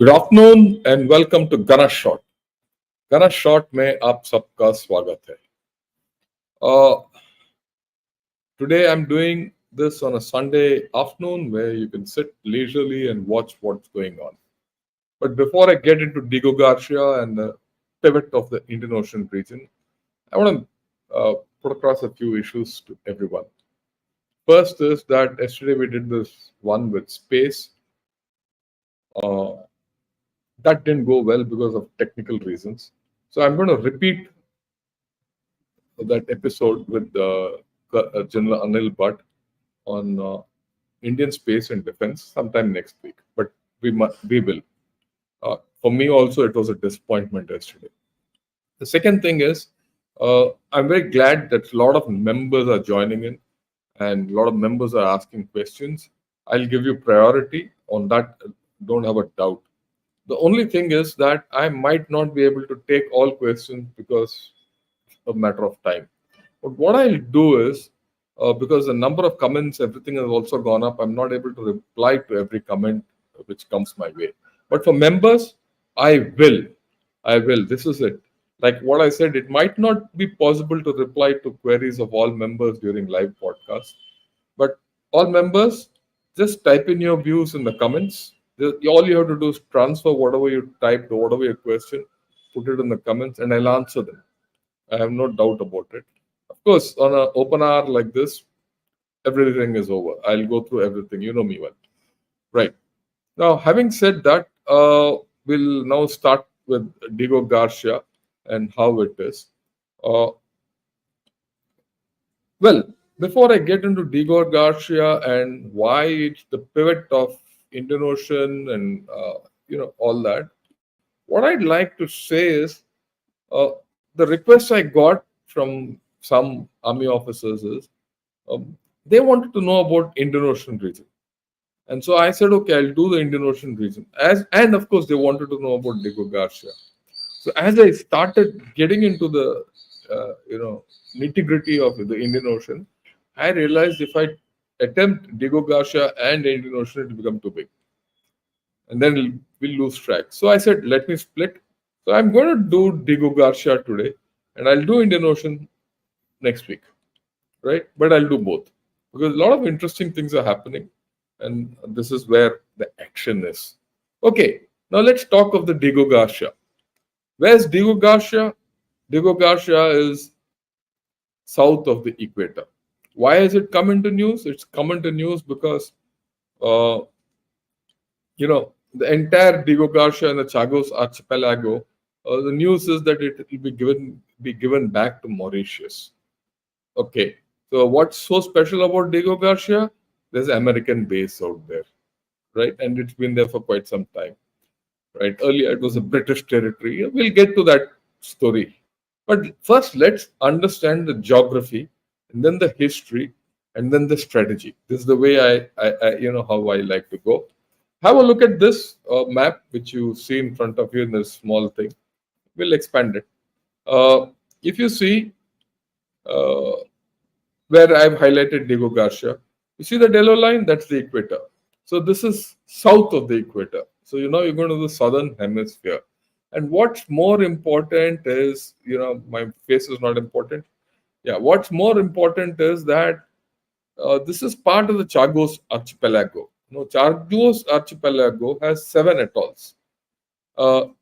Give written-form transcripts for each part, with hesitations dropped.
Good afternoon and welcome to गना shot. गना shot में आप सबका स्वागत है। Today I'm doing this on a Sunday afternoon where you can sit leisurely and watch what's going on. But before I get into Diego Garcia and the pivot of the Indian Ocean region, I want to put across a few issues to everyone. First is that yesterday we did this one with space. Uh, that didn't go well because of technical reasons. So I'm going to repeat that episode with General Anil Bhatt on Indian space and defense sometime next week. But we will. For me also, it was a disappointment yesterday. The second thing is, I'm very glad that a lot of members are joining in, and a lot of members are asking questions. I'll give you priority on that. Don't have a doubt. The only thing is that I might not be able to take all questions because of a matter of time. But what I'll do is, because the number of comments, everything has also gone up, I'm not able to reply to every comment which comes my way. But for members, I will. I will. This is it. Like what I said, it might not be possible to reply to queries of all members during live podcasts. But all members, just type in your views in the comments. All you have to do is transfer whatever you typed or whatever your question, put it in the comments, and I'll answer them. I have no doubt about it. Of course, on an open hour like this, everything is over. I'll go through everything. You know me well. Right. Now, having said that, we'll now start with Diego Garcia and how it is. Uh, well, before I get into Diego Garcia and why it's the pivot of Indian Ocean and all that, what I'd like to say is the request I got from some army officers is they wanted to know about Indian Ocean region. And so I said, okay, I'll do the Indian Ocean region. And of course, they wanted to know about Diego Garcia. So as I started getting into the nitty gritty of the Indian Ocean, I realized if I attempt Diego Garcia and Indian Ocean, it will become too big, and then we'll lose track. So I said, let me split. So I'm going to do Diego Garcia today, and I'll do Indian Ocean next week, right? But I'll do both because a lot of interesting things are happening, and this is where the action is. Okay, now let's talk of the Diego Garcia. Where's Diego Garcia? Diego Garcia is south of the equator. Why has it come into news? It's come into news because, uh, the entire Diego Garcia and the Chagos archipelago, the news is that it will be given back to Mauritius. Okay, so what's so special about Diego Garcia? There's an American base out there, right? And it's been there for quite some time, right? Earlier it was a British territory. We'll get to that story. But first, let's understand the geography, and then the history, and then the strategy. This is the way how I like to go. Have a look at this map, which you see in front of you in this small thing. We'll expand it. If you see uh, where I've highlighted Diego Garcia, you see the yellow line? That's the equator. So this is south of the equator. So you're going to the southern hemisphere. And what's more important is, my face is not important. Yeah, what's more important is that this is part of the Chagos archipelago. Chagos archipelago has 7 atolls.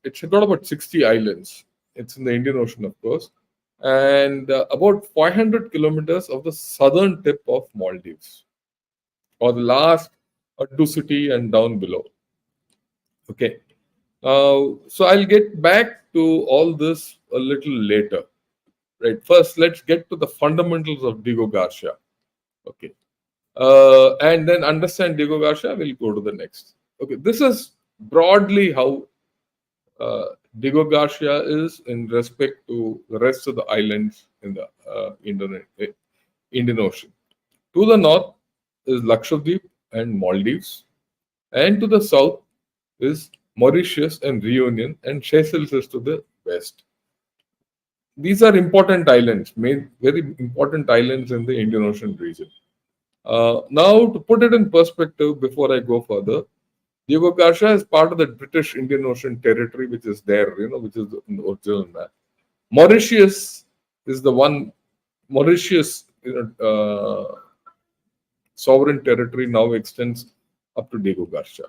It's got about 60 islands. It's in the Indian Ocean, of course, and about 500 kilometers of the southern tip of Maldives, or the last City and down below. Okay, so I'll get back to all this a little later. Right. First, let's get to the fundamentals of Diego Garcia. Okay. And then understand Diego Garcia, we'll go to the next. Okay, this is broadly how Diego Garcia is in respect to the rest of the islands in the Indian Ocean. To the north is Lakshadweep and Maldives, and to the south is Mauritius and Reunion, and Seychelles is to the west. These are important islands, very important islands in the Indian Ocean region. Now, to put it in perspective before I go further, Diego Garcia is part of the British Indian Ocean territory, which is there, which is in the original map. Mauritius is the one. Mauritius, sovereign territory now extends up to Diego Garcia.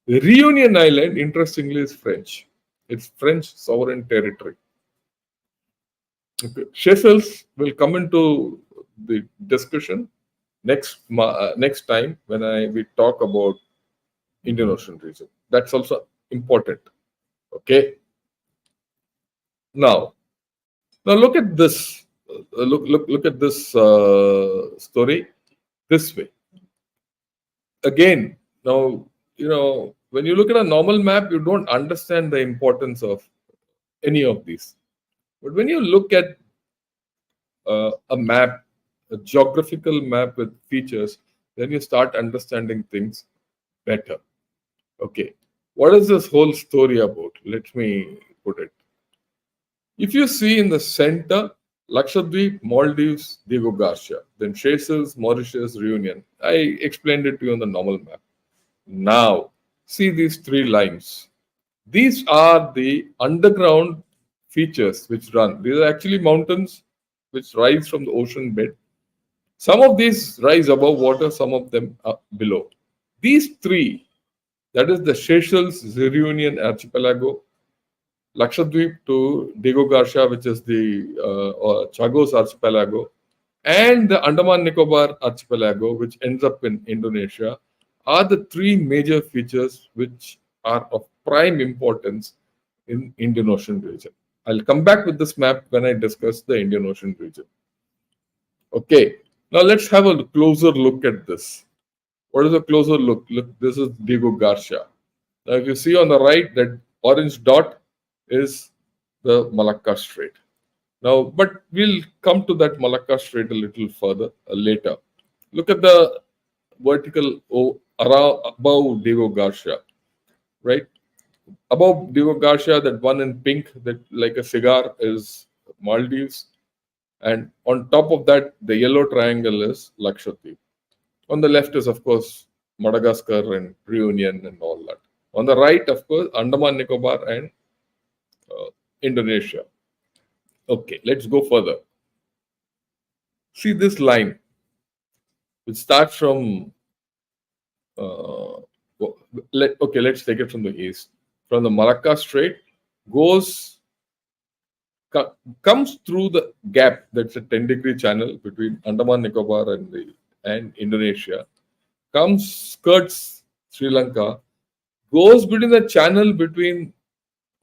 The Reunion Island, interestingly, is French. It's French sovereign territory. Okay. Seychelles will come into the discussion next time when we talk about Indian Ocean region. That's also important. Okay. Now, look at this. Look at this story this way. Again, now when you look at a normal map, you don't understand the importance of any of these. But when you look at a map, a geographical map with features, then you start understanding things better. Okay, what is this whole story about? Let me put it. If you see in the center, Lakshadweep, Maldives, Diego Garcia, then Seychelles, Mauritius, Reunion. I explained it to you on the normal map. Now, see these three lines. These are the underground features which run. These are actually mountains which rise from the ocean bed. Some of these rise above water, some of them are below. These three, that is the Seychelles, Reunion Archipelago, Lakshadweep to Diego Garcia, which is the Chagos Archipelago, and the Andaman Nicobar Archipelago, which ends up in Indonesia, are the three major features which are of prime importance in Indian Ocean region. I'll come back with this map when I discuss the Indian Ocean region. Okay, now let's have a closer look at this. What is a closer look? Look, this is Diego Garcia. Now, if you see on the right, that orange dot is the Malacca Strait. Now, but we'll come to that Malacca Strait a little further later. Look at the vertical around above Diego Garcia, right? Above Diego Garcia, that one in pink, that like a cigar, is Maldives, and on top of that, the yellow triangle is Lakshadweep. On the left is, of course, Madagascar and Reunion and all that. On the right, of course, Andaman Nicobar and Indonesia. Okay, let's go further. See this line, which starts from. Let's take it from the east. From the Malacca Strait, comes through the gap. That's a 10-degree channel between Andaman Nicobar and Indonesia. Skirts Sri Lanka, goes between the channel between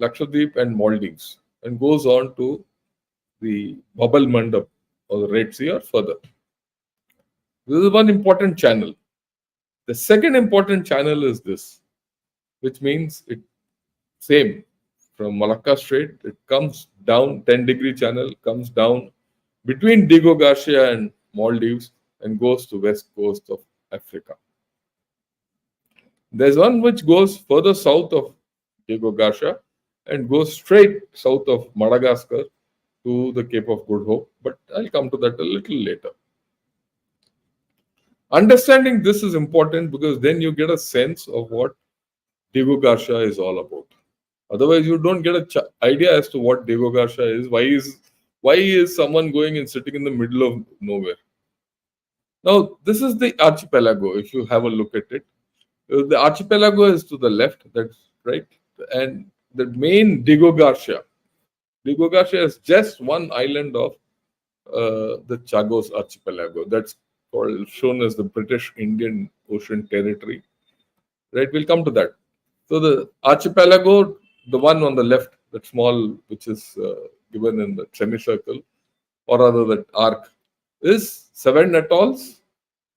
Lakshadweep and Maldives, and goes on to the Bubble Mandap or the Red Sea or further. This is one important channel. The second important channel is this, which means it same from Malacca Strait. It comes down 10-degree channel, comes down between Diego Garcia and Maldives and goes to west coast of Africa. There's one which goes further south of Diego Garcia and goes straight south of Madagascar to the Cape of Good Hope, but I'll come to that a little later. Understanding this is important because then you get a sense of what Diego Garcia is all about. Otherwise, you don't get an idea as to what Diego Garcia is. Why is someone going and sitting in the middle of nowhere? Now, this is the archipelago. If you have a look at it, the archipelago is to the left. That's right, and the main Diego Garcia. Diego Garcia is just one island of the Chagos Archipelago. That's shown as the British Indian Ocean Territory. Right, we'll come to that. So the archipelago, the one on the left, that small, which is given in the semicircle, or rather that arc, is 7 atolls,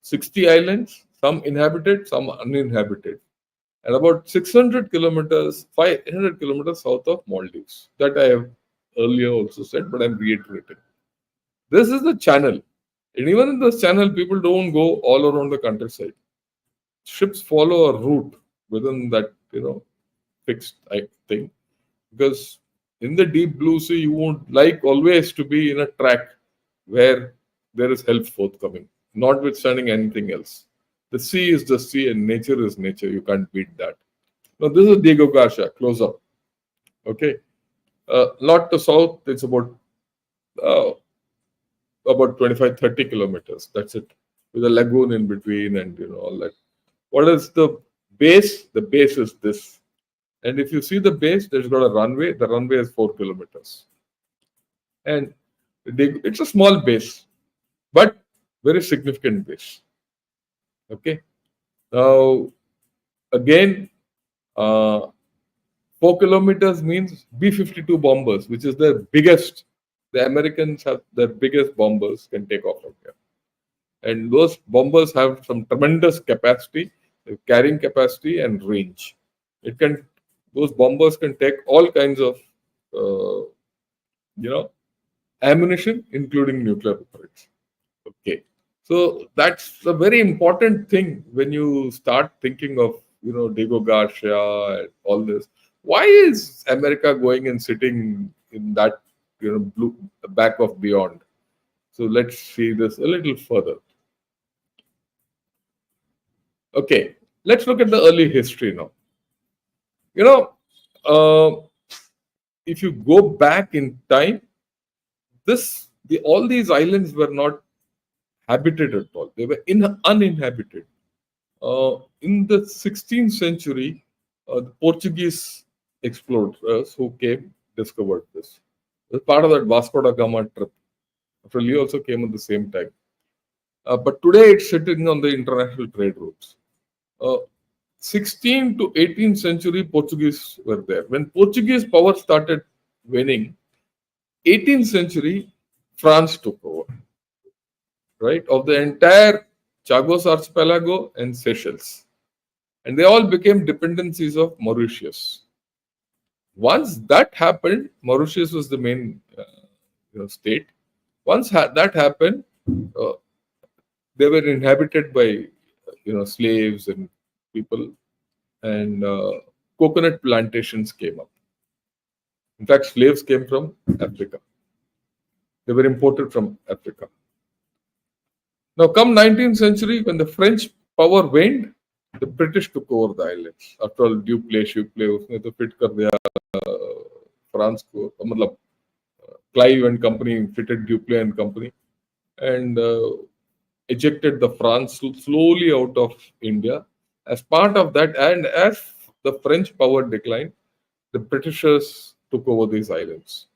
60 islands, some inhabited, some uninhabited, and about 600 kilometers, 500 kilometers south of Maldives. That I have earlier also said, but I'm reiterating. This is the channel. And even in this channel, people don't go all around the countryside. Ships follow a route within that, fixed thing. Because in the deep blue sea, you won't like always to be in a track where there is help forthcoming, notwithstanding anything else. The sea is the sea and nature is nature. You can't beat that. Now, this is Diego Garcia, close up. Okay. North to south, it's uh, about 25, 30 kilometers. That's it. With a lagoon in between and all that. What is the base? The base is this. And if you see the base, there's got a runway. The runway is 4 kilometers. And it's a small base, but very significant base. Okay. Now, again, uh, 4 kilometers means B-52 bombers, which is the biggest. The Americans have the biggest bombers can take off from here. And those bombers have some tremendous capacity, carrying capacity and range. It can Those bombers can take all kinds of uh, you know ammunition, including nuclear weapons. Okay, so that's a very important thing when you start thinking of Diego Garcia and all this. Why is America going and sitting in that blue back of beyond? So let's see this a little further. Okay, let's look at the early history now. You know, uh, if you go back in time, all these islands were not habited at all. They were uninhabited. In the 16th century, the Portuguese explorers who came discovered this. It was part of that Vasco da Gama trip. Actually, also came at the same time. But today it's sitting on the international trade routes. 16th to 18th century Portuguese were there. When Portuguese power started waning, 18th century France took over, right, of the entire Chagos archipelago and Seychelles. And they all became dependencies of Mauritius. Once that happened, Mauritius was the main state. Once that happened, uh, they were inhabited by slaves and people, and coconut plantations came up. In fact, slaves came from Africa. They were imported from Africa. Now, come 19th century, when the French power waned, the British took over the islands. After all, Dupleix, उसने तो fit कर दिया France को, मतलब Clive and company fitted Dupleix and company, and ejected the France slowly out of India. As part of that, and as the French power declined, the Britishers took over these islands.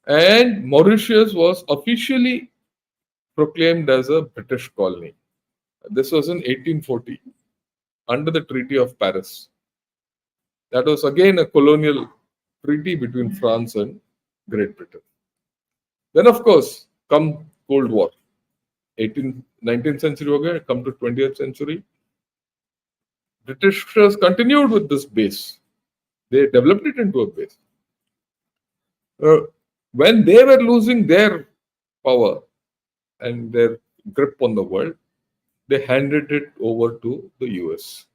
And Mauritius was officially proclaimed as a British colony. This was in 1840 under the Treaty of Paris. That was again a colonial treaty between France and Great Britain. Then, of course, come Cold War. 19th century ho gaya, come to 20th century. Britishers continued with this base. They developed it into a base. When they were losing their power and their grip on the world, they handed it over to the US.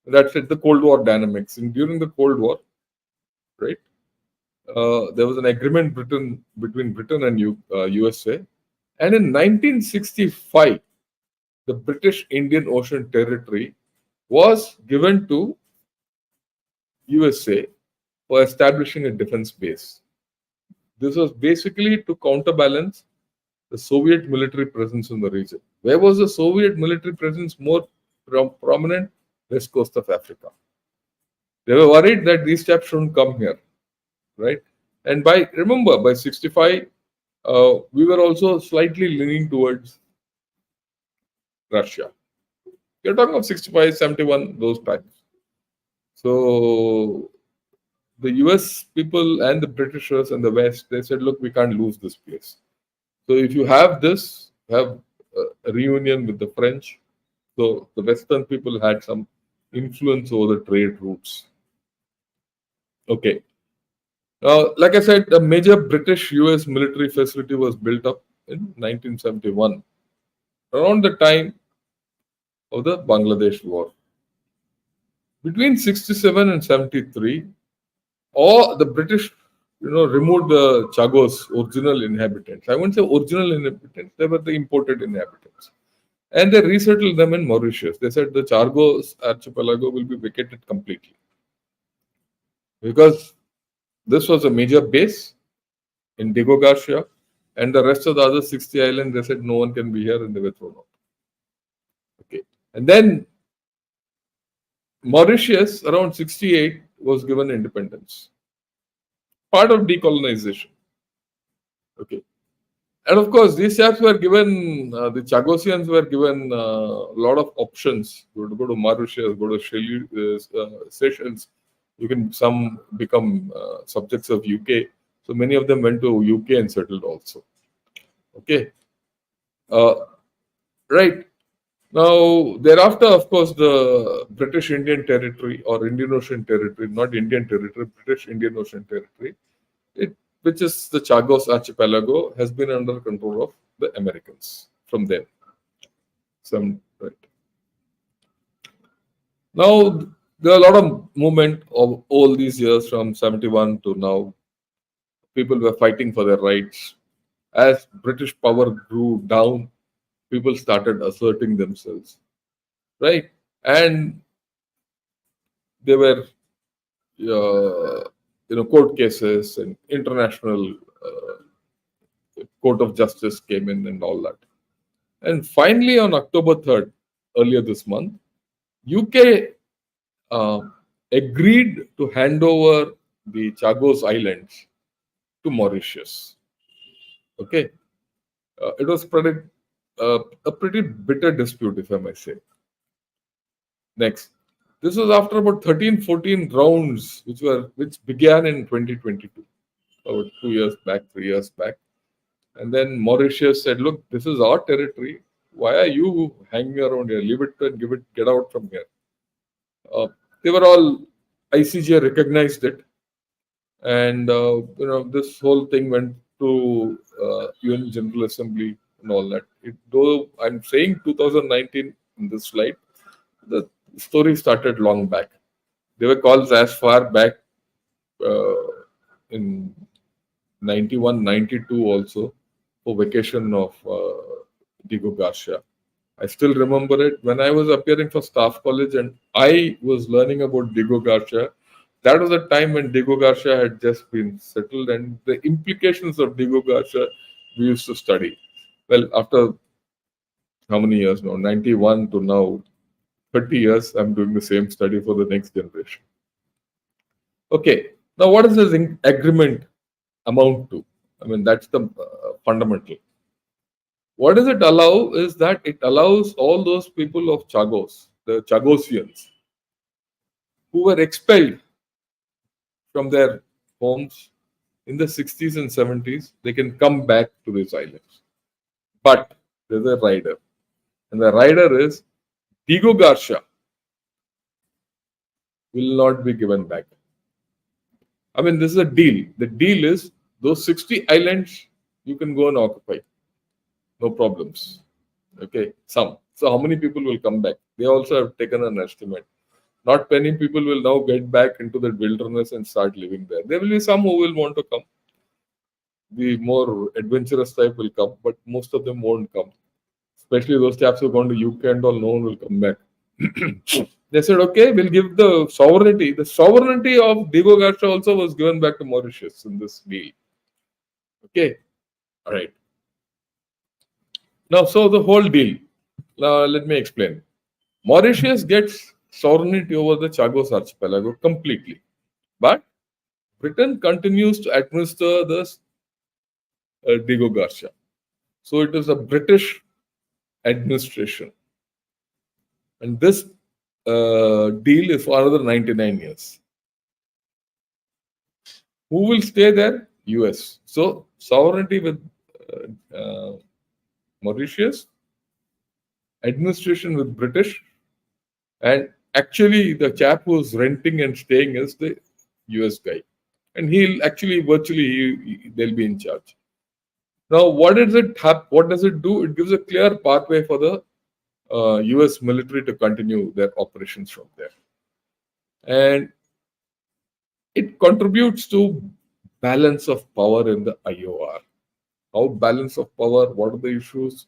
That's it, the Cold War dynamics. And during the Cold War, right, there was an agreement between Britain and USA. And in 1965, the British Indian Ocean Territory was given to USA for establishing a defense base. This was basically to counterbalance the Soviet military presence in the region. Where was the Soviet military presence more prominent? West coast of Africa. They were worried that these chaps shouldn't come here, right? And remember, by 65, we were also slightly leaning towards Russia. You're talking of 65, 71, those times. So the US people and the Britishers and the West, they said, look, we can't lose this place. So if you have this, have a reunion with the French. So the Western people had some influence over the trade routes. Okay. Now, like I said, a major British-US military facility was built up in 1971, around the time of the Bangladesh War. Between 67 and 73, all the British, removed the Chagos original inhabitants. I won't say original inhabitants; they were the imported inhabitants. and they resettled them in Mauritius. They said the Chagos archipelago will be vacated completely because this was a major base in Diego Garcia, and the rest of the other 60 islands, they said no one can be here, and they were thrown out. Okay. And then Mauritius, around 68, was given independence, part of decolonization. Okay. And of course, these chaps were given, the Chagosians were given a lot of options. Go to Mauritius, go to Seychelles. You can, some become subjects of UK. So many of them went to UK and settled also. Okay. Uh, right. Now, thereafter, of course, the British Indian Territory or Indian Ocean Territory, not Indian Territory, British Indian Ocean Territory, it, which is the Chagos Archipelago, has been under control of the Americans from then. Some right. Now, there are a lot of movement of all these years from 71 to now. People were fighting for their rights. As British power grew down, people started asserting themselves, right? And there were, court cases and international court of justice came in and all that. And finally, on October 3rd, earlier this month, UK uh, agreed to hand over the Chagos Islands to Mauritius. Okay, it was a pretty bitter dispute, if I may say. Next, this was after about 13, 14 rounds, which began in 2022, about 2 years back, 3 years back. And then Mauritius said, "Look, this is our territory. Why are you hanging around here? Leave it and give it, get out from here." They were all, ICJ recognized it, and this whole thing went to UN General Assembly and all that. Though I'm saying 2019 in this slide, the story started long back. There were calls as far back uh, in 91, 92 also for vacation of Diego Garcia. I still remember it when I was appearing for staff college and I was learning about Diego Garcia. That was the time when Diego Garcia had just been settled, and the implications of Diego Garcia we used to study. Well, after how many years now? 91 to now, 30 years, I'm doing the same study for the next generation. Okay, now what does this agreement amount to? I mean, that's the fundamental. What does it allow is that it allows all those people of Chagos, the Chagosians, who were expelled from their homes in the 60s and 70s, they can come back to these islands. But there's a rider, and the rider is Diego Garcia will not be given back. I mean, this is a deal. The deal is those 60 islands you can go and occupy. No problems. Okay, some. So how many people will come back? They also have taken an estimate. Not many people will now get back into the wilderness and start living there. There will be some who will want to come. The more adventurous type will come, but most of them won't come. Especially those chaps who have gone to UK and all, no one will come back. They said, okay, we'll give the sovereignty. The sovereignty of Diego Garcia also was given back to Mauritius in this deal. Okay, all right. Now, so the whole deal. Now, let me explain. Mauritius gets sovereignty over the Chagos archipelago completely, but Britain continues to administer the Diego Garcia. So it is a British administration, and this deal is for another 99 years. Who will stay there? US. So sovereignty with Mauritius, administration with British, and actually the chap who's renting and staying is the US guy, and he'll actually virtually they'll be in charge. Now, what does it have? What does it do? It gives a clear pathway for the US military to continue their operations from there, and it contributes to balance of power in the IOR. How balance of power? What are the issues?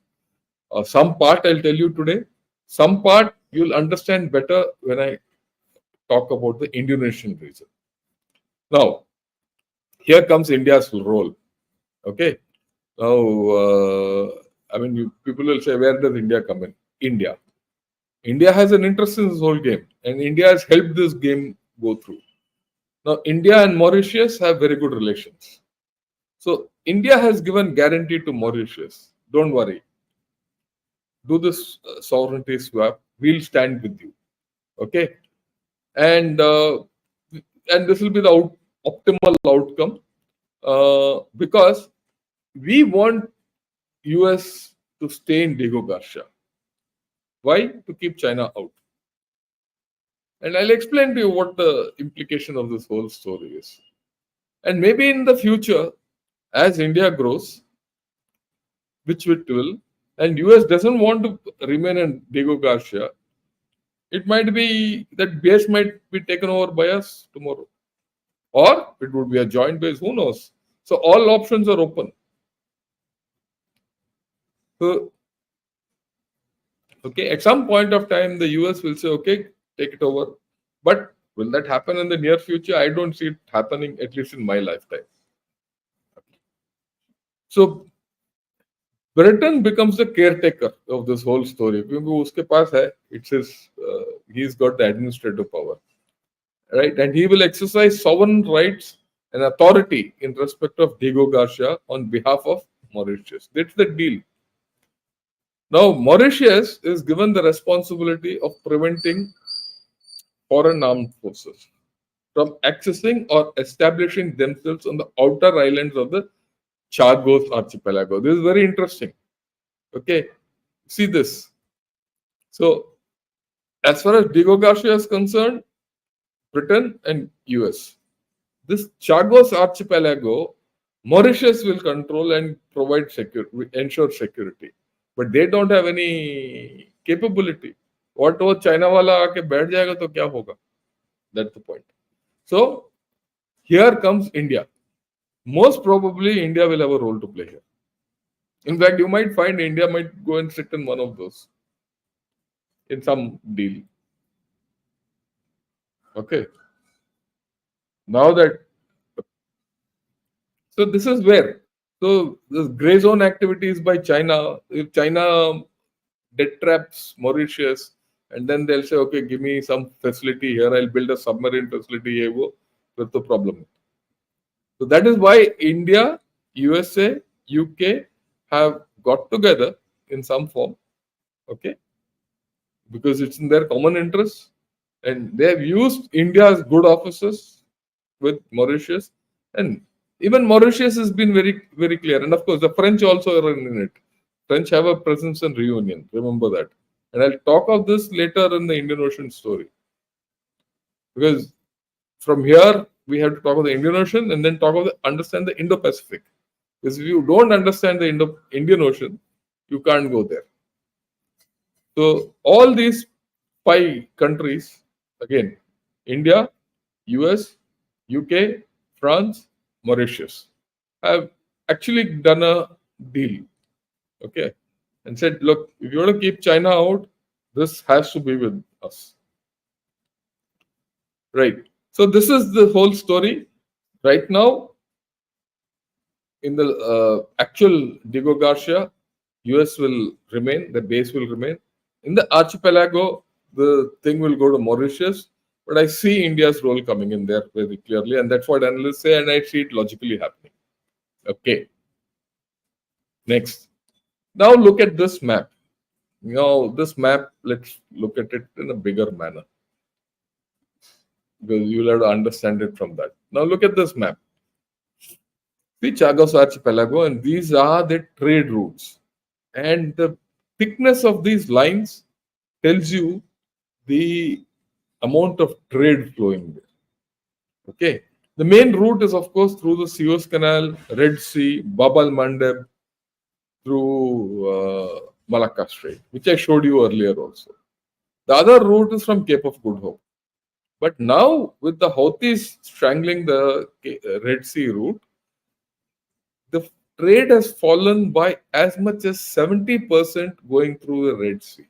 Some part I'll tell you today. Some part you'll understand better when I talk about the Indonesian region. Now, here comes India's role. Okay. Now, I mean, people will say, where does India come in? India. India has an interest in this whole game, and India has helped this game go through. Now, India and Mauritius have very good relations. So, India has given guarantee to Mauritius. Don't worry. Do this sovereignty swap. We'll stand with you. Okay. And this will be the optimal outcome because we want US to stay in Diego Garcia. Why? To keep China out. And I'll explain to you what the implication of this whole story is. And maybe in the future, as India grows, which it will, and US doesn't want to remain in Diego Garcia, it might be that base might be taken over by us tomorrow. Or it would be a joint base, who knows? So all options are open. So, okay, at some point of time, the US will say, okay, take it over. But will that happen in the near future? I don't see it happening, at least in my lifetime. So, Britain becomes the caretaker of this whole story. क्योंकि उसके पास है, it's his, he's got the administrative power, right? And he will exercise sovereign rights and authority in respect of Diego Garcia on behalf of Mauritius. That's the deal. Now, Mauritius is given the responsibility of preventing foreign armed forces from accessing or establishing themselves on the outer islands of the Chagos archipelago. This is very interesting. Okay, see this. So, as far as Diego Garcia is concerned, Britain and US. This Chagos archipelago, Mauritius will control and provide security, ensure security. But they don't have any capability. What वो China वाला आके बैठ जाएगा तो क्या होगा? That's the point. So, here comes India. Most probably, India will have a role to play here. In fact, you might find India might go and sit in one of those in some deal. Okay. Now that, so this is where, so this gray zone activities by China, if China debt traps Mauritius, and then they'll say, okay, give me some facility here, I'll build a submarine facility here, with the problem. So that is why India, USA, UK have got together in some form, okay, because it's in their common interest, and they have used India's good offices with Mauritius, and even Mauritius has been very, very clear. And of course, the French also are in it. French have a presence in Reunion. Remember that. And I'll talk of this later in the Indian Ocean story. Because from here, we have to talk about the Indian Ocean and then understand the Indo-Pacific. Because if you don't understand the Indian Ocean, you can't go there. So all these 5 countries, again, India, US, UK, France, Mauritius, have actually done a deal. Okay. And said, look, if you want to keep China out, this has to be with us. Right. So this is the whole story. Right now, in the actual Diego Garcia, US will remain, the base will remain. In the archipelago, the thing will go to Mauritius. But I see India's role coming in there very clearly, and that's what analysts say, and I see it logically happening. Okay. Next. Now look at this map. Now this map, let's look at it in a bigger manner. Because you'll have to understand it from that. Now look at this map. See Chagos Archipelago, and these are the trade routes. And the thickness of these lines tells you the amount of trade flowing there. Okay. The main route is, of course, through the Suez Canal, Red Sea, Bab al Mandeb, through Malacca Strait, which I showed you earlier also. The other route is from Cape of Good Hope. But now, with the Houthis strangling the Red Sea route, the trade has fallen by as much as 70% going through the Red Sea.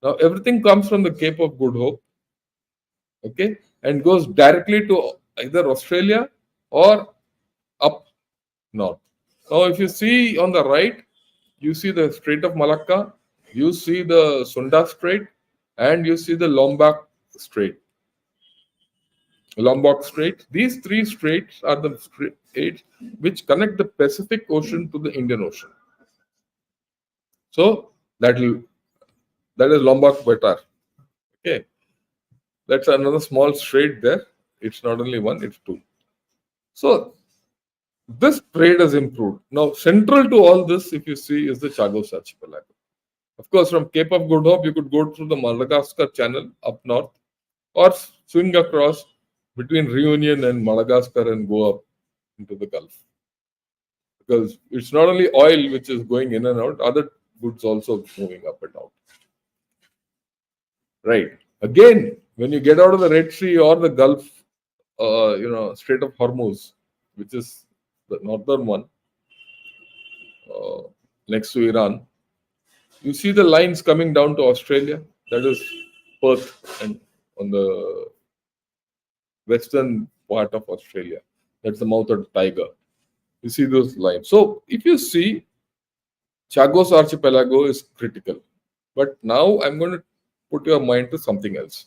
Now, everything comes from the Cape of Good Hope, okay, and goes directly to either Australia or up north. Now, if you see on the right, you see the Strait of Malacca, you see the Sunda Strait, and you see the Strait. Lombok Strait. These three straits are the straits which connect the Pacific Ocean to the Indian Ocean. So that is Lombok Betar. Okay, that's another small strait there. It's not only one; it's two. So this trade has improved. Now, central to all this, if you see, is the Chagos Archipelago. Of course, from Cape of Good Hope, you could go through the Madagascar Channel up north, or swing across between Reunion and Madagascar and go up into the Gulf. Because it's not only oil which is going in and out, other goods also moving up and out. Right. Again, when you get out of the Red Sea or the Gulf, Strait of Hormuz, which is the northern one uh, next to Iran, you see the lines coming down to Australia. That is Perth and on the western part of Australia. That's the mouth of the Tiger. You see those lines. So if you see, Chagos Archipelago is critical. But now I'm going to put your mind to something else.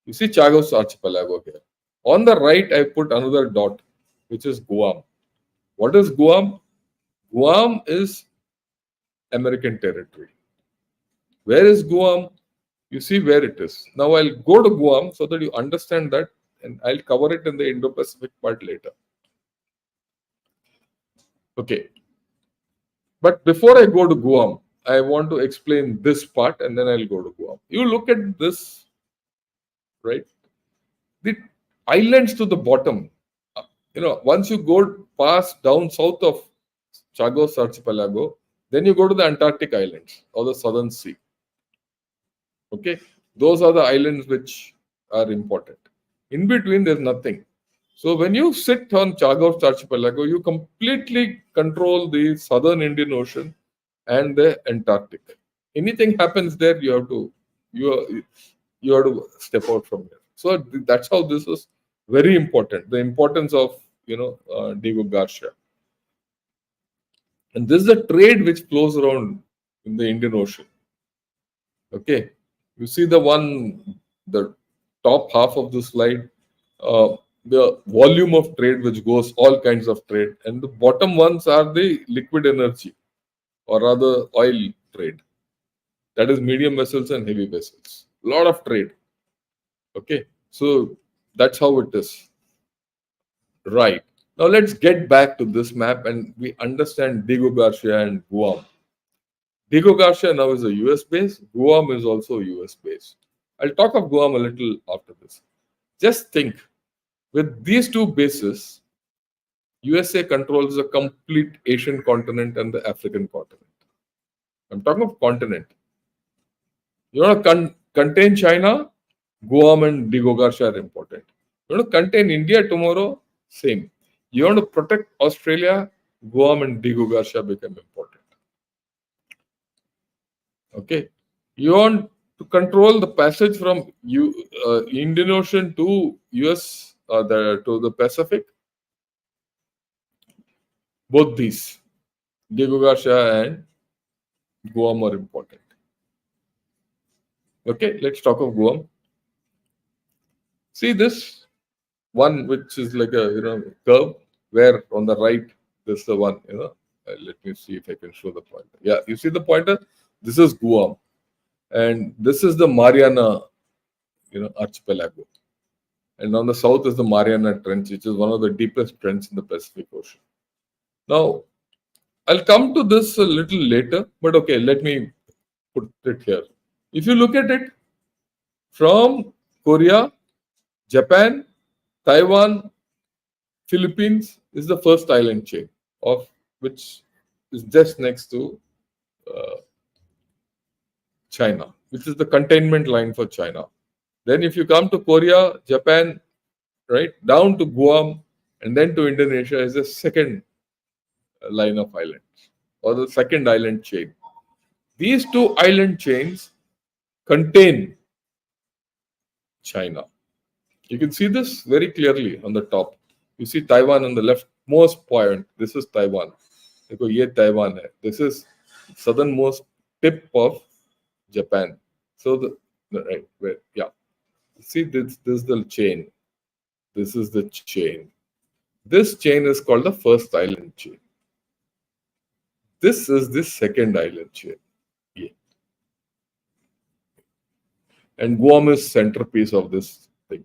You see Chagos Archipelago here. On the right, I put another dot, which is Guam. What is Guam? Guam is American territory. Where is Guam? You see where it is. Now I'll go to Guam so that you understand that, and I'll cover it in the Indo-Pacific part later. Okay. But before I go to Guam, I want to explain this part and then I'll go to Guam. You look at this, right? The islands to the bottom. Once you go past down south of Chagos Archipelago, then you go to the Antarctic Islands or the Southern Sea. Okay, those are the islands which are important. In between, there's nothing. So when you sit on Chagos Archipelago, you completely control the Southern Indian Ocean and the Antarctic. Anything happens there, you have to step out from there. So that's how this is very important. The importance of Diego Garcia, and this is a trade which flows around in the Indian Ocean. Okay, you see the top half of the slide, the volume of trade which goes all kinds of trade, and the bottom ones are the liquid energy or rather oil trade. That is medium vessels and heavy vessels. A lot of trade. Okay, so that's how it is. Right. Now let's get back to this map and we understand Diego Garcia and Guam. Diego Garcia now is a US base. Guam is also US base. I'll talk of Guam a little after this. Just think, with these two bases, USA controls the complete Asian continent and the African continent. I'm talking of continent. You want to contain China, Guam and Diego Garcia are important. You want to contain India tomorrow, same. You want to protect Australia, Guam and Diego Garcia become important. Okay. You want to control the passage from Indian Ocean to US, to the Pacific. Both these, Diego Garcia and Guam, are important. Okay, let's talk of Guam. See this one, which is like a curve, where on the right this is the one. Let me see if I can show the pointer. Yeah, you see the pointer. This is Guam, and this is the Mariana, archipelago. And on the south is the Mariana Trench, which is one of the deepest trenches in the Pacific Ocean. Now, I'll come to this a little later, but okay, let me put it here. If you look at it, from Korea, Japan, Taiwan, Philippines is the first island chain, of which is just next to China, which is the containment line for China. Then if you come to Korea, Japan, right, down to Guam, and then to Indonesia is the second line of islands or the second island chain. These two island chains contain China. You can see this very clearly on the top. You see Taiwan on the leftmost point. This is Taiwan. देखो ये Taiwan है. This is southernmost tip of Japan. So right where yeah. See this is the chain. This is the chain. This chain is called the first island chain. This is the second island chain. Yeah. And Guam is centerpiece of this thing.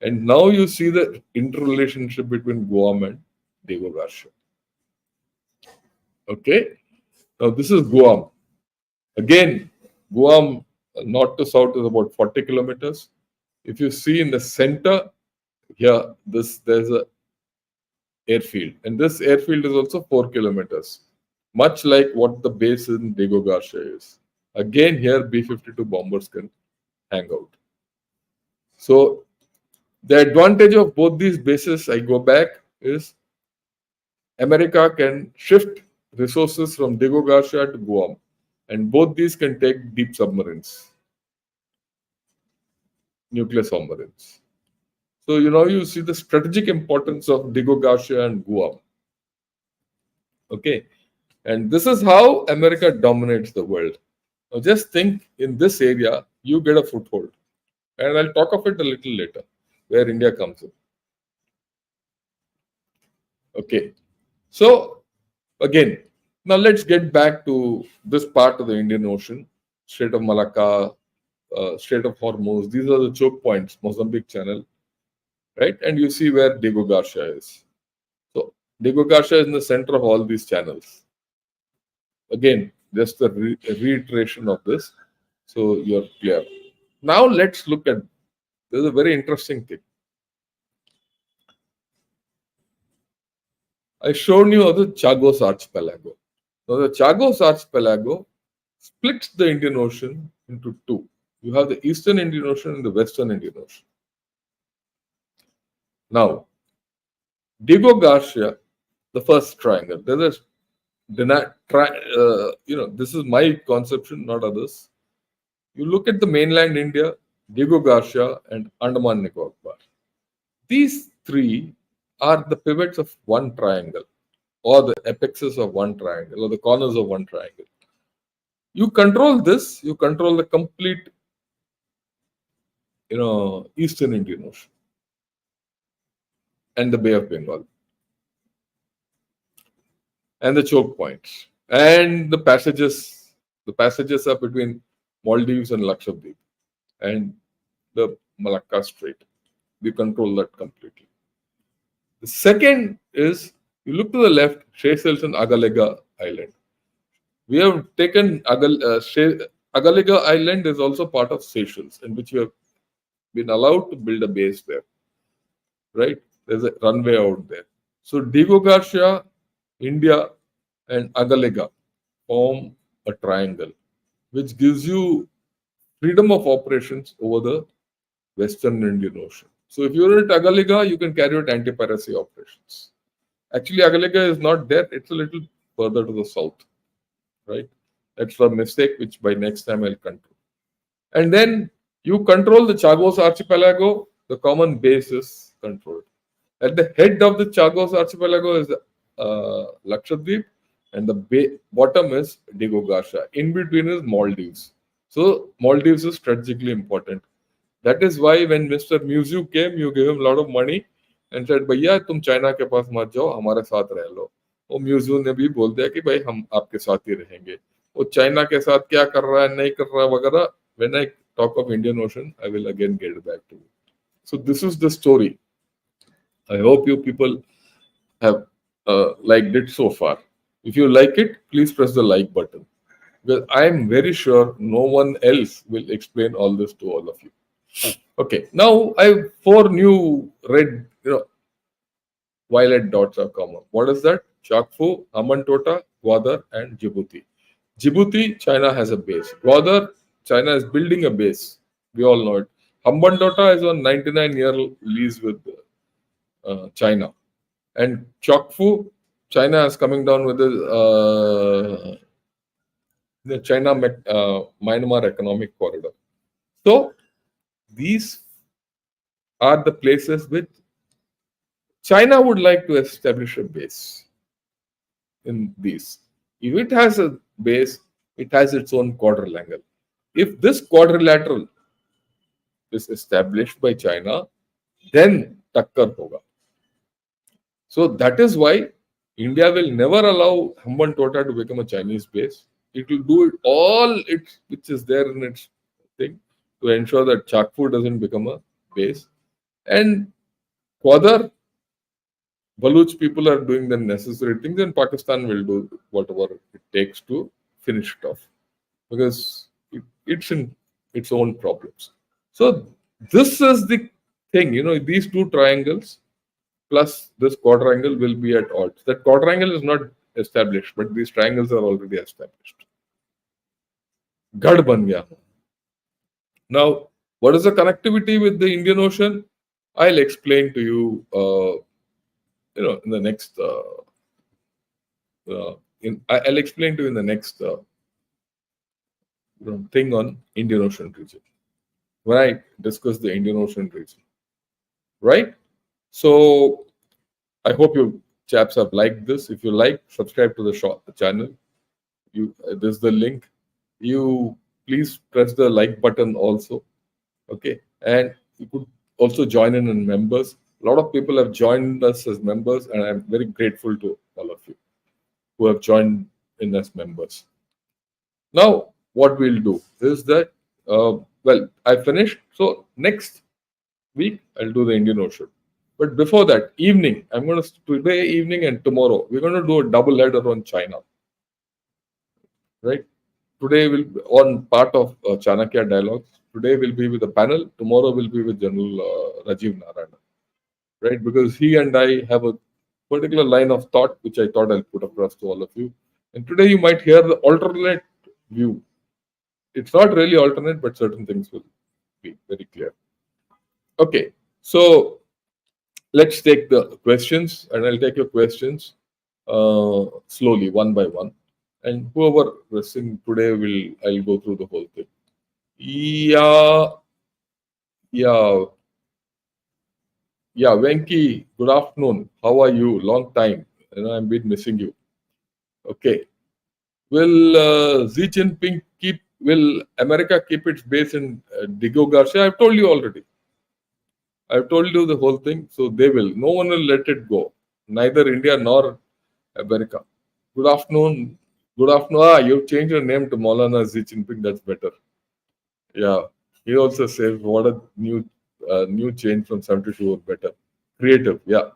And now you see the interrelationship between Guam and Diego Garcia. Okay. Now this is Guam. Again, Guam north to south is about 40 kilometers. If you see in the center here, there's a airfield, and this airfield is also 4 kilometers, much like what the base in Diego Garcia is. Again, here B-52 bombers can hang out. So the advantage of both these bases, I go back, is America can shift resources from Diego Garcia to Guam, and both these can take deep submarines, nuclear submarines. So you see the strategic importance of Diego Garcia and Guam. Okay, and this is how America dominates the world. Now just think, in this area, you get a foothold. And I'll talk of it a little later, where India comes in. Okay, so again, now let's get back to this part of the Indian Ocean, Strait of Malacca, Strait of Hormuz. These are the choke points, Mozambique Channel, right? And you see where Diego Garcia is. So Diego Garcia is in the center of all these channels. Again, just a reiteration of this, so you're clear. Now let's look at, there's a very interesting thing. I showed you the Chagos Archipelago. Now the Chagos Archipelago splits the Indian Ocean into two. You have the Eastern Indian Ocean and the Western Indian Ocean. Now, Diego Garcia, the first triangle. There's this is my conception, not others. You look at the mainland India, Diego Garcia, and Andaman Nicobar. These three are the pivots of one triangle, or the apexes of one triangle, or the corners of one triangle. You control this, you control the complete, Eastern Indian Ocean and the Bay of Bengal and the choke points and the passages. The passages are between Maldives and Lakshadweep and the Malacca Strait. We control that completely. The second is, you look to the left, Seychelles and Agalega Island. We have taken Agalega Island is also part of Seychelles, in which we have been allowed to build a base there. Right? There's a runway out there. So Diego Garcia, India, and Agalega form a triangle, which gives you freedom of operations over the Western Indian Ocean. So if you're at Agalega, you can carry out anti-piracy operations. Actually, Agalega is not there. It's a little further to the south. Right? That's a mistake, which by next time I'll control. And then you control the Chagos Archipelago. The common base is controlled. At the head of the Chagos Archipelago is Lakshadweep, and the bottom is Diego Garcia. In between is Maldives. So Maldives is strategically important. That is why when Mr. Museum came, you gave him a lot of money and said, भैया तुम China के पास मत जाओ, हमारे साथ रह लो. वो museum ने भी बोल दिया कि भाई हम आपके साथ ही रहेंगे. वो चाइना के साथ क्या कर रहा है, नहीं कर रहा है वगैरह. When I talk of Indian Ocean, I will again get back to you. So this is the story. I hope you people have liked it so far. If you like it, please press the like button. Because I am very sure no one else will explain all this to all of you. Okay, now I have 4 new red, violet dots are common. What is that? Chakfu, Amantota, Gwadar, and Djibouti. Djibouti, China has a base. Gwadar, China is building a base. We all know it. Hambantota is on 99-year lease with China. And Chakfu China is coming down with the China Myanmar economic corridor. So these are the places which China would like to establish a base in these. If it has a base, it has its own quadrilateral. If this quadrilateral is established by China, then takkar hoga. So that is why India will never allow Hambantota to become a Chinese base. It will do it all which is there in its thing to ensure that Chakpur doesn't become a base. And Kwadar, Baluch people are doing the necessary things, and Pakistan will do whatever it takes to finish it off because it's in its own problems. So this is the thing, these two triangles plus this quadrangle will be at odds. That quadrangle is not established, but these triangles are already established. Gad ban gaya. Now, what is the connectivity with the Indian Ocean? I'll explain to you, in the next. I'll explain to you in the next thing on Indian Ocean region when I discuss the Indian Ocean region. Right? So I hope you chaps have liked this. If you like, subscribe to the channel. This is the link. You please press the like button also. Okay, and you could also join in members. A lot of people have joined us as members, and I'm very grateful to all of you who have joined in as members. Now, what we'll do is that, I finished. So next week, I'll do the Indian Ocean. But before that, today evening and tomorrow, we're going to do a double header on China. Right? Today will be on part of Chanakya Dialogues. Today will be with the panel. Tomorrow will be with General Rajiv Narayana. Right? Because he and I have a particular line of thought, which I thought I'll put across to all of you. And today you might hear the alternate view. It's not really alternate, but certain things will be very clear. Okay. So let's take the questions, and I'll take your questions slowly, one by one. And whoever listening today I'll go through the whole thing. Yeah, Venki, good afternoon. How are you? Long time. I've been missing you. Okay. Will will America keep its base in Diego Garcia? I've told you already. I've told you the whole thing. So they will. No one will let it go. Neither India nor America. Good afternoon. Good afternoon. You've changed your name to Maulana Xi Jinping. That's better. Yeah. He also says, what a new change from 72 or better. Creative. Yeah.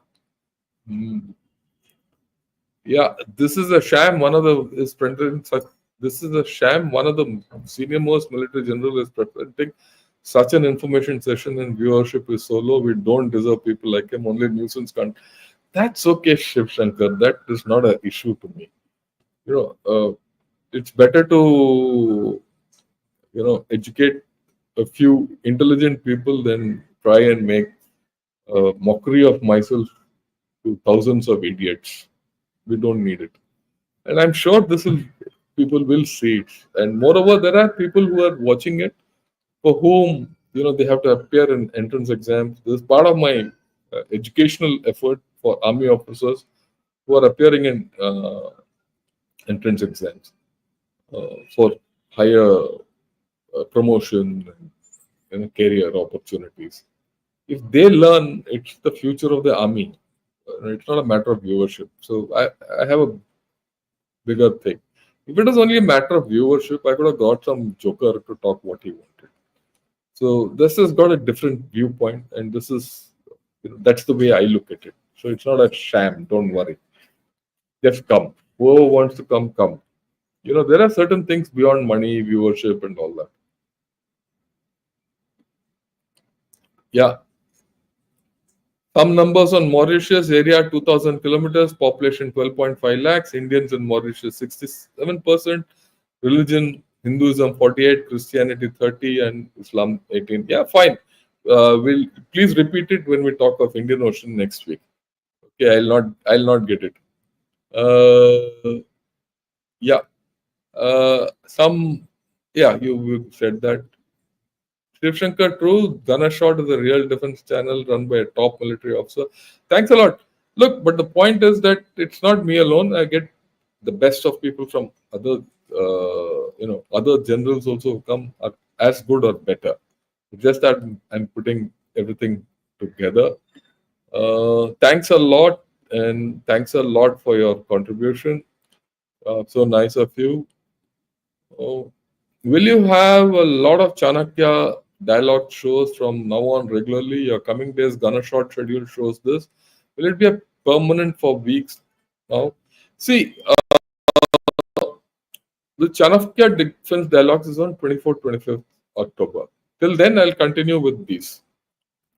Yeah. This is a sham. This is a sham. One of the senior most military general is presenting such an information session, and viewership is so low. We don't deserve people like him. Only nuisance can't. That's okay, Shiv Shankar. That is not an issue to me. It's better to educate a few intelligent people than try and make a mockery of myself to thousands of idiots. We don't need it, and I'm sure people will see it. And moreover, there are people who are watching it for whom they have to appear in entrance exams. This is part of my educational effort for army officers who are appearing in entrance exams for higher promotion and career opportunities. If they learn, it's the future of the army. It's not a matter of viewership. So I have a bigger thing. If it was only a matter of viewership, I could have got some joker to talk what he wanted. So this has got a different viewpoint, and this is that's the way I look at it. So it's not a sham. Don't worry. Just come. Whoever wants to come, come. There are certain things beyond money, viewership, and all that. Yeah. Some numbers on Mauritius: area 2,000 kilometers, population 12.5 lakhs, Indians in Mauritius 67%, religion Hinduism 48, Christianity 30, and Islam 18. Yeah, fine. We'll please repeat it when we talk of Indian Ocean next week. Okay, I'll not get it. Uh, yeah. Some. Yeah, you said that. Shiv Shankar, true. Ganashot is a real defense channel run by a top military officer. Thanks a lot. Look, but the point is that it's not me alone. I get the best of people from other, other generals also who come are as good or better. Just that I'm putting everything together. Thanks a lot, and thanks a lot for your contribution. So nice of you. Oh, will you have a lot of Chanakya dialogue shows from now on regularly? Your coming days Gonna Short schedule shows this. Will it be a permanent for weeks now? See, the Chanakya defense dialogues is on 24th, 25th October. Till then, I'll continue with these.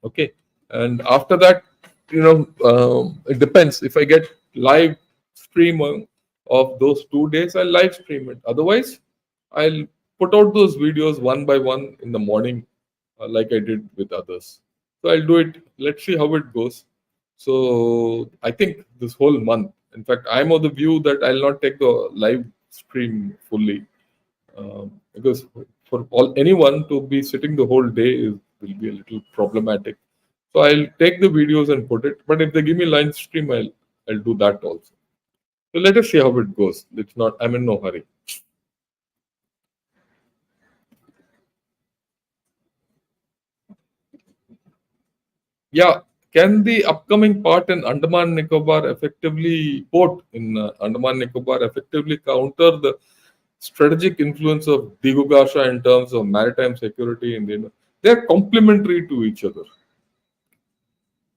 Okay. And after that, it depends. If I get live stream of those 2 days, I'll live stream it. Otherwise, I'll put out those videos one by one in the morning, like I did with others. So I'll do it. Let's see how it goes. So I think this whole month, in fact, I'm of the view that I'll not take the live stream fully, because for all anyone to be sitting the whole day will be a little problematic. So I'll take the videos and put it. But if they give me live stream, I'll do that also. So let us see how it goes. It's not. I'm in no hurry. Yeah. Can the upcoming part in Andaman Nicobar effectively port in Andaman Nicobar effectively counter the strategic influence of Digogasha in terms of maritime security in the? They are complementary to each other,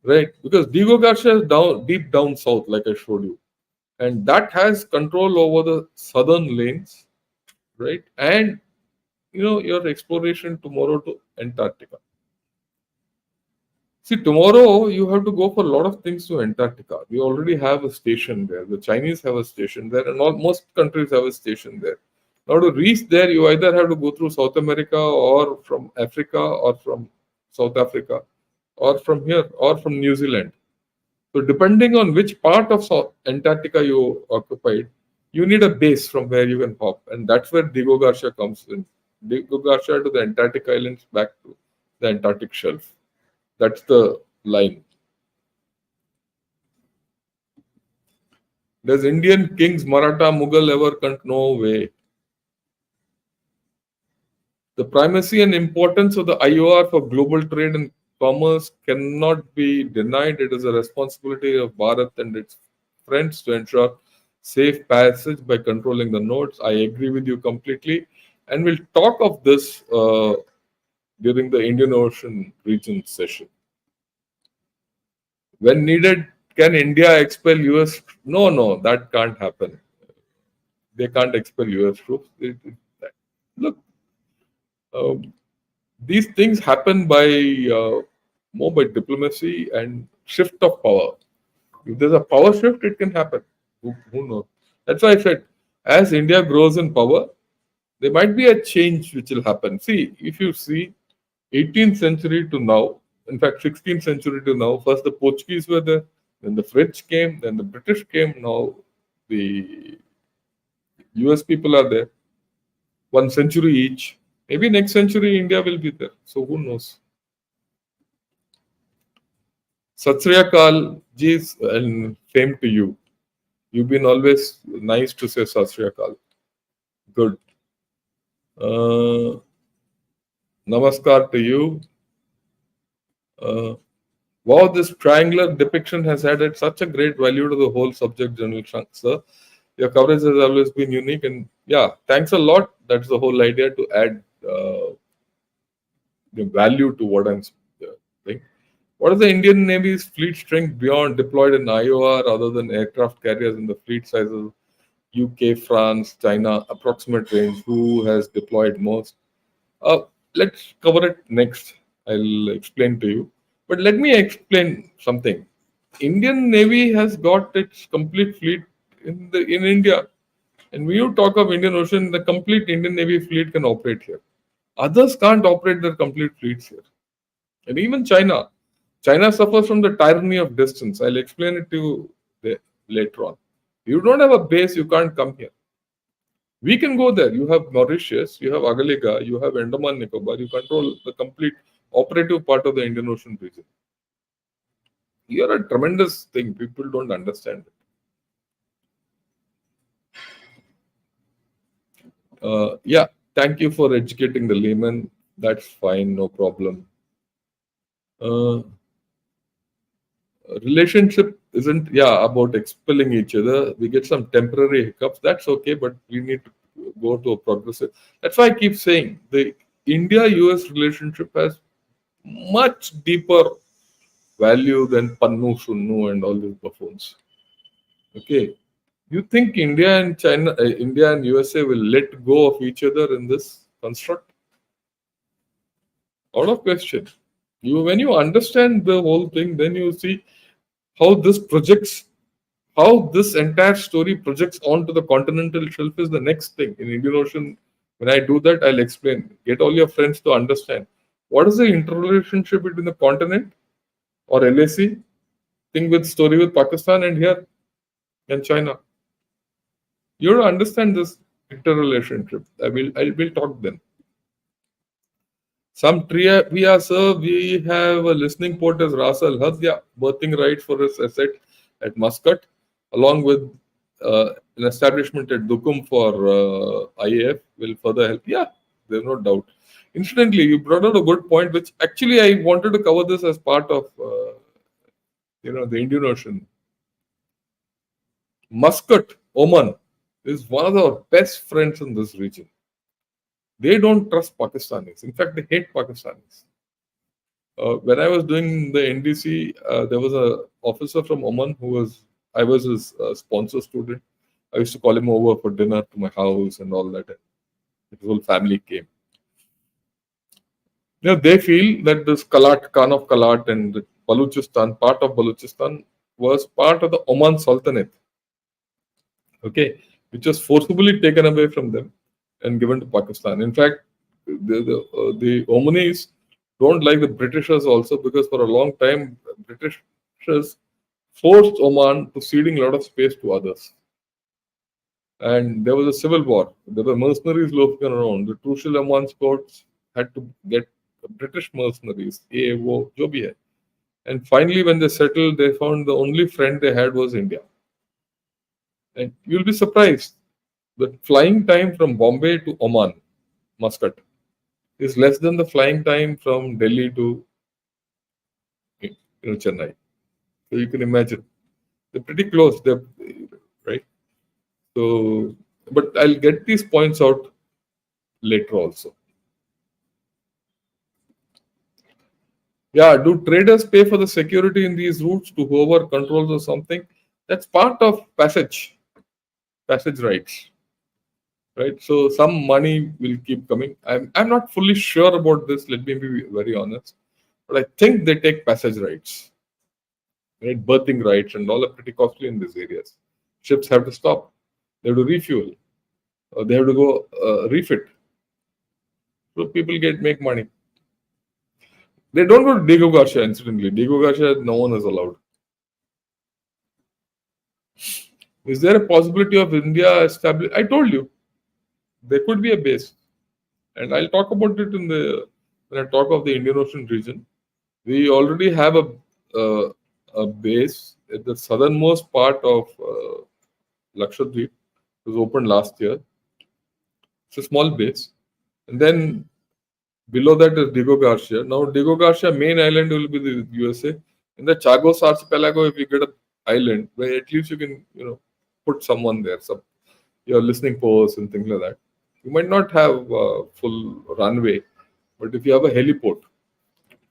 right? Because Digogasha is down deep down south, like I showed you, and that has control over the southern lanes, right? And your exploration tomorrow to Antarctica. See, tomorrow you have to go for a lot of things to Antarctica. We already have a station there. The Chinese have a station there, and most countries have a station there. Now, to reach there, you either have to go through South America, or from Africa, or from South Africa, or from here, or from New Zealand. So, depending on which part of Antarctica you occupied, you need a base from where you can hop, and that's where Diego Garcia comes in. Diego Garcia to the Antarctic Islands, back to the Antarctic shelf. That's the line. Does Indian kings Maratha Mughal ever no way? The primacy and importance of the IOR for global trade and commerce cannot be denied. It is a responsibility of Bharat and its friends to ensure safe passage by controlling the nodes. I agree with you completely. And we'll talk of this during the Indian Ocean region session. When needed, can India expel US? No, no, that can't happen. They can't expel US troops. Look, um, these things happen by more by diplomacy and shift of power. If there's a power shift, it can happen. Who knows? That's why I said, as India grows in power, there might be a change which will happen. See, if you see 18th century to now, in fact, 16th century to now, first the Portuguese were there, then the French came, then the British came, now the US people are there, 1 century each. Maybe next century India will be there. So who knows? Sat Sri Akal, geez, and same to you. You've been always nice to say Sat Sri Akal. Good. Uh, Namaskar to you. Uh, wow, this triangular depiction has added such a great value to the whole subject, General Shank, sir. Your coverage has always been unique, and yeah, thanks a lot. That's the whole idea, to add the value to what I'm saying. What is the Indian Navy's fleet strength beyond deployed in IOR other than aircraft carriers in the fleet sizes? UK, France, China, approximate range? Who has deployed most? Uh, let's cover it next. I'll explain to you. But let me explain something. Indian Navy has got its complete fleet in India. And when you talk of Indian Ocean, the complete Indian Navy fleet can operate here. Others can't operate their complete fleets here. And even China. China suffers from the tyranny of distance. I'll explain it to you later on. You don't have a base, you can't come here. We can go there. You have Mauritius, you have Agalega, you have Andaman Nicobar. You control the complete operative part of the Indian Ocean region. You're a tremendous thing. People don't understand it. Yeah, thank you for educating the layman. That's fine, no problem. Uh, Relationship isn't, yeah, about expelling each other. We get some temporary hiccups. That's okay, but we need to go to a progressive. That's why I keep saying the India-US relationship has much deeper value than Pannu, Sunnu, and all these buffoons. Okay. You think India and China, India and USA will let go of each other in this construct? Out of question. When you understand the whole thing, then you see how this projects, how this entire story projects onto the continental shelf is the next thing in Indian Ocean. When I do that, I'll explain. Get all your friends to understand what is the interrelationship between the continent or LAC thing with story with Pakistan and here and China. You have to understand this interrelationship. I will talk then. Some tria we are sir, we have a listening port as Ras Al Hadya, berthing rights for his asset at Muscat, along with an establishment at Dukum for IAF will further help. Yeah, there's no doubt. Incidentally, you brought out a good point, which actually I wanted to cover this as part of the Indian Ocean. Muscat, Oman, is one of our best friends in this region. They don't trust Pakistanis. In fact, they hate Pakistanis. When I was doing the NDC, there was a officer from Oman who I was his sponsor student. I used to call him over for dinner to my house and all that. His whole family came. They feel that this Kalat, Khan of Kalat and the Baluchistan, part of Baluchistan, was part of the Oman Sultanate, okay, which was forcibly taken away from them and given to Pakistan. In fact, the Omanis don't like the Britishers also because for a long time, Britishers forced Oman to ceding a lot of space to others. And there was a civil war. There were mercenaries loafing around. The Trucial Oman courts had to get British mercenaries, AAO, jo bhi hai. And finally, when they settled, they found the only friend they had was India. And you'll be surprised. The flying time from Bombay to Oman, Muscat, is less than the flying time from Delhi to Chennai. So you can imagine they're pretty close. They're right. So, but I'll get these points out later also. Yeah, do traders pay for the security in these routes to whoever controls or something? That's part of passage rights, right? So some money will keep coming. I'm not fully sure about this. Let me be very honest, but I think they take passage rights, right? Berthing rights and all are pretty costly in these areas. Ships have to stop. They have to refuel. They have to go refit. So people make money. They don't go to Diego Garcia, incidentally. Diego Garcia, no one is allowed. Is there a possibility of India establish? I told you there could be a base, and I'll talk about it in the when I talk of the Indian Ocean region. We already have a base at the southernmost part of Lakshadweep. It was opened last year. It's a small base, and then below that is Diego Garcia. Now, Diego Garcia main island will be the USA. In the Chagos Archipelago, if you get an island where at least you can, put someone there, some your listening posts and things like that. You might not have full runway, but if you have a heliport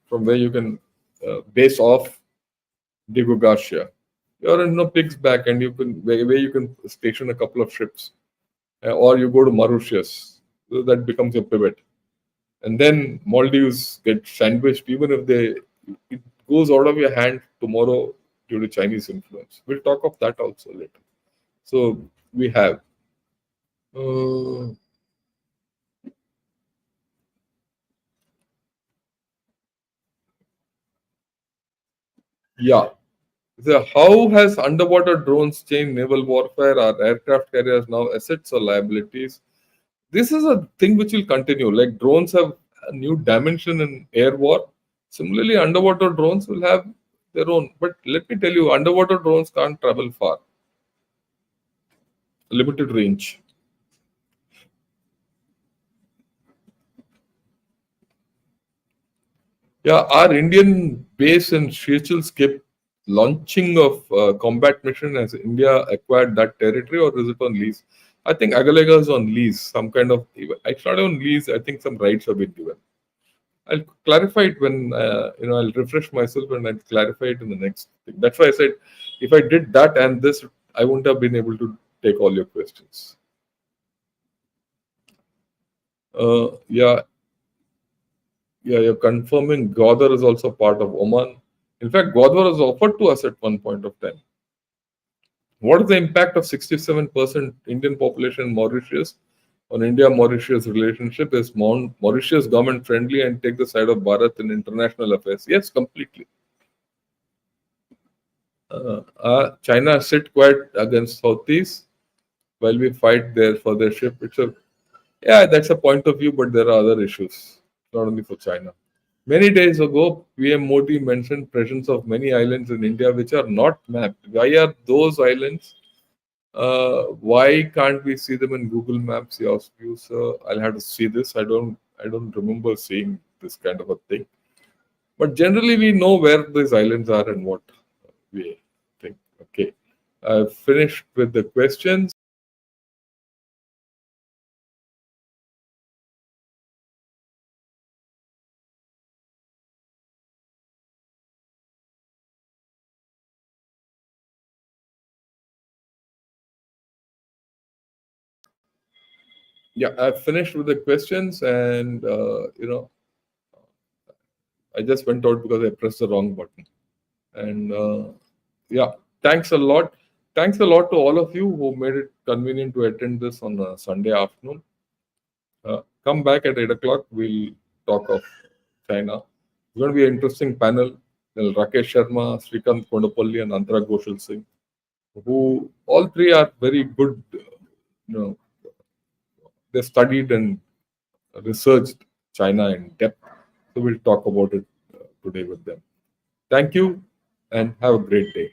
from where you can base off Diego Garcia, you're in Pig's Back, and you can where you can station a couple of ships, or you go to Mauritius. So that becomes your pivot. And then Maldives get sandwiched, even if it goes out of your hand tomorrow due to Chinese influence. We'll talk of that also later. So we have, uh, yeah, So how has underwater drones changed naval warfare? Are aircraft carriers now assets or liabilities? This is a thing which will continue. Like drones have a new dimension in air war. Similarly, underwater drones will have their own. But let me tell you, underwater drones can't travel far, limited range. Yeah, our Indian base in Seychelles kept launching of combat mission. Has India acquired that territory or is it on lease? I think Agalega is on lease, some kind of. It's not on lease. I think some rights have been given. I'll clarify it when I'll refresh myself and I'll clarify it in the next thing. That's why I said if I did that and this, I wouldn't have been able to take all your questions. Yeah, yeah, you're confirming Gwadar is also part of Oman. In fact, Gwadar was offered to us at one point of time. What is the impact of 67% Indian population in Mauritius on India-Mauritius relationship? Is Mauritius government friendly and take the side of Bharat in international affairs? Yes, completely. China sit quiet against Houthis while we fight there for their ship. Yeah, that's a point of view, but there are other issues, not only for China. Many days ago, PM Modi mentioned presence of many islands in India which are not mapped. Why are those islands? Why can't we see them in Google Maps? Yes, you, sir. I'll have to see this. I don't remember seeing this kind of a thing. But generally, we know where these islands are and what we think. Okay, I've finished with the questions. Yeah, I've finished with the questions, and I just went out because I pressed the wrong button. And yeah, thanks a lot. Thanks a lot to all of you who made it convenient to attend this on a Sunday afternoon. Come back at 8 o'clock. We'll talk of China. It's going to be an interesting panel. There'll Rakesh Sharma, Srikant Kondapalli, and Antara Goshal Singh, who all three are very good. You they studied and researched China in depth. So we'll talk about it today with them. Thank you and have a great day.